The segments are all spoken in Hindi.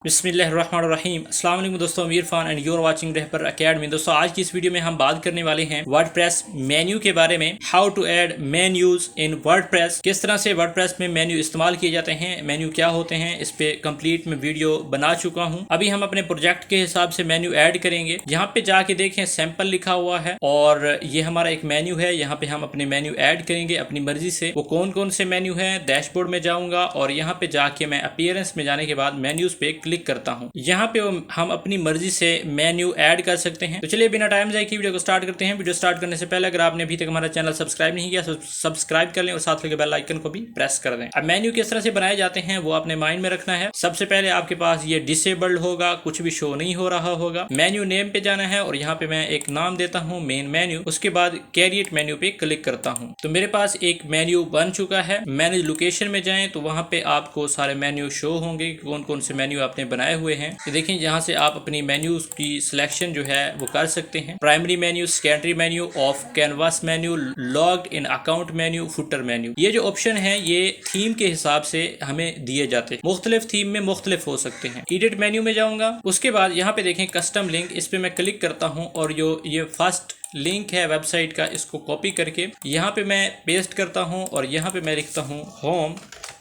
बिस्मिल्लाहिर्रहमानिर्रहीम। अस्सलाम वालेकुम दोस्तों, Amir Khan and you're watching Rahbar academy. दोस्तों आज की इस वीडियो में हम बात करने वाले हैं वर्डप्रेस मेन्यू के बारे में। How to add menus in WordPress, किस तरह से वर्डप्रेस में मेन्यू इस्तेमाल किए जाते हैं, मेन्यू क्या होते हैं, इस पे कंप्लीट में वीडियो बना चुका हूं। अभी हम अपने प्रोजेक्ट के हिसाब से मेन्यू ऐड करेंगे। यहाँ पे जाके देखें सैंपल लिखा हुआ है और ये हमारा एक मेन्यू है। यहाँ पे हम अपने मेन्यू ऐड करेंगे अपनी मर्जी से। वो कौन कौन से मेन्यू है, डैशबोर्ड में जाऊंगा और यहाँ पे जाके मैं अपीयरेंस में जाने के बाद मेन्यूज पे क्लिक करता हूँ। यहाँ पे हम अपनी मर्जी से मेन्यू ऐड कर सकते हैं। तो चलिए बिना टाइम जाए की वीडियो को स्टार्ट करते हैं। वीडियो स्टार्ट करने से पहले अगर आपने अभी तक हमारा चैनल सब्सक्राइब नहीं किया तो सब्सक्राइब कर लें और साथ लगे बेल आइकन को भी प्रेस कर दें। अब मेन्यू किस तरह से बनाए जाते हैं वो अपने माइंड में रखना है। सबसे पहले आपके पास ये डिसेबल्ड होगा, कुछ भी शो नहीं हो रहा होगा। मेन्यू नेम पे जाना है और यहाँ पे मैं एक नाम देता हूँ मेन मेन्यू। उसके बाद कैरिएट मेन्यू पे क्लिक करता हूँ। तो मेरे पास एक मेन्यू बन चुका है। मैनेज लोकेशन में जाएं तो वहां पे आपको सारे मेन्यू शो होंगे, कौन कौन से मेन्यू आपने बनाए हुए हैं। देखिए यहाँ से आप अपनी मेन्यूज की सिलेक्शन जो है वो कर सकते हैं। Primary menu, secondary menu, of canvas menu, logged in account menu, footer menu. ये जो ऑप्शन है ये थीम के हिसाब से हमें दिए जाते हैं। मुख्तलिफ थीम में मुख्तलिफ हो सकते हैं। एडिट मेन्यू में जाऊंगा। उसके बाद यहाँ पे देखें कस्टम लिंक, इस पे मैं क्लिक करता हूँ और जो ये फर्स्ट लिंक है वेबसाइट का, इसको कॉपी करके यहाँ पे मैं पेस्ट करता हूँ और यहाँ पे मैं लिखता हूँ होम।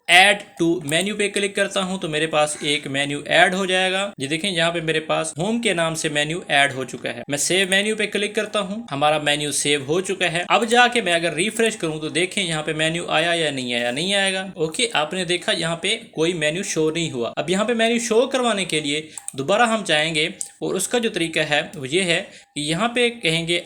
ऐड टू मेन्यू पे क्लिक करता हूं तो मेरे पास एक मेन्यू ऐड हो जाएगा। ये देखें यहाँ पे मेरे पास होम के नाम से मेन्यू ऐड हो चुका है। मैं सेव मेन्यू पे क्लिक करता हूं, हमारा मेन्यू सेव हो चुका है। अब जाके मैं अगर रिफ्रेश करूं तो देखें यहाँ पे मेन्यू आया या नहीं आया। नहीं आएगा। ओके, आपने देखा यहाँ पे कोई मेन्यू शो नहीं हुआ। अब यहाँ पे मेन्यू शो करवाने के लिए दोबारा हम जाएंगे और उसका जो तरीका है वो ये है कि यहाँ पे कहेंगे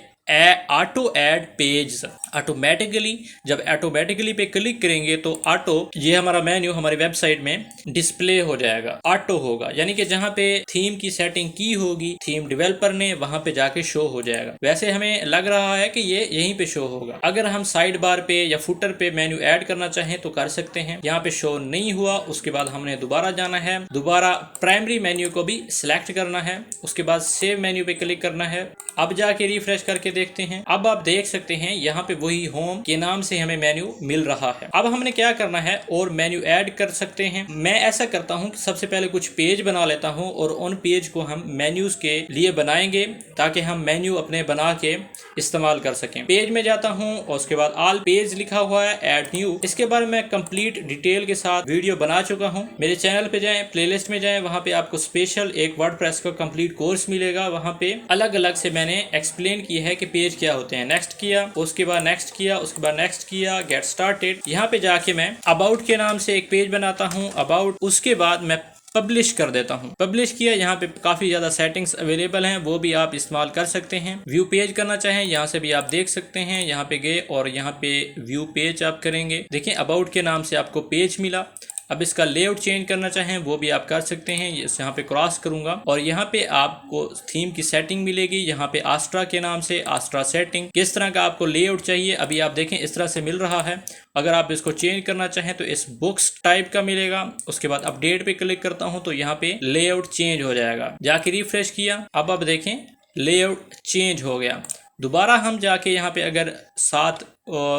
ऑटो ऐड पेज। ऑटोमेटिकली जब ऑटोमेटिकली पे क्लिक करेंगे तो ऑटो ये हमारा मेन्यू हमारी वेबसाइट में डिस्प्ले हो जाएगा, ऑटो होगा। यानी कि जहाँ पे थीम की सेटिंग की होगी थीम डेवलपर ने, वहां पे जाके शो हो जाएगा। वैसे हमें लग रहा है कि ये यहीं पे शो होगा। अगर हम साइड बार पे या फुटर पे मेन्यू ऐड करना चाहें तो कर सकते हैं। यहाँ पे शो नहीं हुआ। उसके बाद हमने दोबारा जाना है, दोबारा प्राइमरी मेन्यू को भी सिलेक्ट करना है। उसके बाद सेव मेन्यू पे क्लिक करना है। अब जाके रिफ्रेश करके देखते हैं। अब आप देख सकते हैं यहाँ पे वही होम के नाम से हमें मेन्यू मिल रहा है। अब हमने क्या करना है और मेन्यू ऐड कर सकते हैं। मैं ऐसा करता हूँ कि सबसे पहले कुछ पेज बना लेता हूँ और उन पेज को हम मेन्यूज के लिए बनाएंगे ताकि हम मेन्यू अपने बना के इस्तेमाल कर सकें। पेज में जाता हूँ और उसके बाद ऑल पेज लिखा हुआ है, ऐड न्यू। इसके बारे में कंप्लीट डिटेल के साथ वीडियो बना चुका हूँ। मेरे चैनल पे जाएं, प्लेलिस्ट में जाएं, वहाँ पे आपको स्पेशल एक वर्डप्रेस का कंप्लीट कोर्स मिलेगा। वहाँ पे अलग अलग से मैंने एक्सप्लेन किया है कि पेज क्या होते हैं। नेक्स्ट किया, उसके बाद नेक्स्ट किया, उसके बाद नेक्स्ट किया, गेट स्टार्टेड। यहाँ पे जाके मैं अबाउट के नाम से एक पेज बनाता हूँ, अबाउट। उसके बाद मैं पब्लिश कर देता हूँ। पब्लिश किया। यहाँ पे काफी ज्यादा सेटिंग्स अवेलेबल हैं, वो भी आप इस्तेमाल कर सकते हैं। व्यू पेज करना चाहें यहाँ से भी आप देख सकते हैं। यहाँ पे गए और यहाँ पे व्यू पेज आप करेंगे। देखिए अबाउट के नाम से आपको पेज मिला। अब इसका लेआउट चेंज करना चाहें वो भी आप कर सकते हैं। यहाँ पे क्रॉस करूंगा और यहाँ पे आपको थीम की सेटिंग मिलेगी। यहाँ पे आस्ट्रा के नाम से आस्ट्रा सेटिंग, किस तरह का आपको लेआउट चाहिए अभी आप देखें इस तरह से मिल रहा है। अगर आप इसको चेंज करना चाहें तो इस बुक्स टाइप का मिलेगा। उसके बाद अपडेट पे क्लिक करता हूं तो यहाँ पे लेआउट चेंज हो जाएगा। जाके रिफ्रेश किया, अब आप देखें लेआउट चेंज हो गया। दोबारा हम जाके यहाँ पे अगर साथ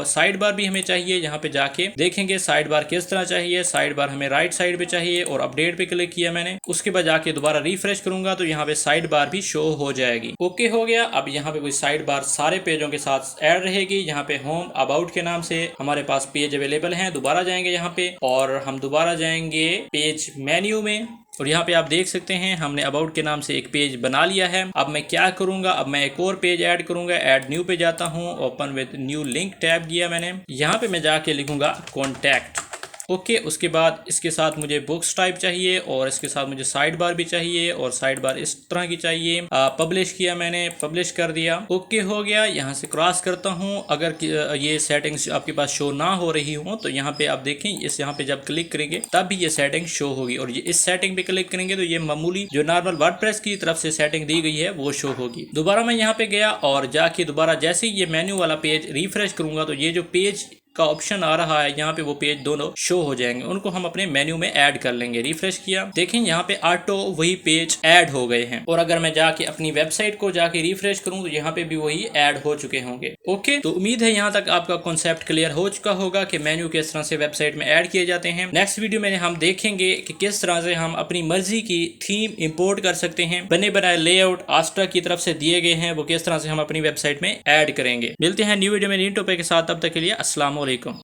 साइड बार भी हमें चाहिए, यहाँ पे जाके देखेंगे साइड बार किस तरह चाहिए। साइड बार हमें राइट साइड पे चाहिए और अपडेट पे क्लिक किया मैंने। उसके बाद जाके दोबारा रिफ्रेश करूंगा तो यहाँ पे साइड बार भी शो हो जाएगी। ओके हो गया। अब यहाँ पे कोई साइड बार सारे पेजों के साथ ऐड रहेगी। यहाँ पे होम अबाउट के नाम से हमारे पास पेज अवेलेबल हैं। दोबारा जाएंगे यहाँ पे और हम दोबारा जाएंगे पेज मेन्यू में और यहाँ पे आप देख सकते हैं हमने अबाउट के नाम से एक पेज बना लिया है। अब मैं क्या करूंगा, अब मैं एक और पेज ऐड करूंगा। ऐड न्यू पे जाता हूँ, open with new link tab किया मैंने। यहाँ पे मैं जाके लिखूंगा कॉन्टैक्ट। ओके, उसके बाद इसके साथ मुझे बुक्स टाइप चाहिए और इसके साथ मुझे साइड बार भी चाहिए और साइड बार इस तरह की चाहिए। पब्लिश किया मैंने, पब्लिश कर दिया। ओके हो गया। यहाँ से क्रॉस करता हूँ। अगर ये सेटिंग्स आपके पास शो ना हो रही हो तो यहाँ पे आप देखें, इस यहाँ पे जब क्लिक करेंगे तब भी ये सेटिंग शो होगी और ये इस सेटिंग पे क्लिक करेंगे तो ये मामूली जो नॉर्मल वर्डप्रेस की तरफ से सेटिंग दी गई है वो शो होगी। दोबारा मैं यहाँ पे गया और जाके दोबारा जैसे ही ये मेन्यू वाला पेज रिफ्रेश करूंगा तो ये जो पेज का ऑप्शन आ रहा है, यहाँ पे वो पेज दोनों शो हो जाएंगे, उनको हम अपने मेन्यू में ऐड कर लेंगे। रिफ्रेश किया, देखें यहाँ पे ऑटो वही पेज ऐड हो गए हैं। और अगर मैं जाके अपनी वेबसाइट को जाके रिफ्रेश करूँ तो यहाँ पे भी वही ऐड हो चुके होंगे। ओके, तो उम्मीद है यहाँ तक आपका कॉन्सेप्ट क्लियर हो चुका होगा कि मेन्यू किस तरह से वेबसाइट में ऐड किए जाते हैं। नेक्स्ट वीडियो में हम देखेंगे कि किस तरह से हम अपनी मर्जी की थीम इंपोर्ट कर सकते हैं। बने बनाए लेआउट आस्ट्रा की तरफ से दिए गए हैं, वो किस तरह से हम अपनी वेबसाइट में ऐड करेंगे। मिलते हैं न्यू वीडियो में न्यू टॉपिक के साथ, तब तक के लिए अस्सलाम वालेकुम।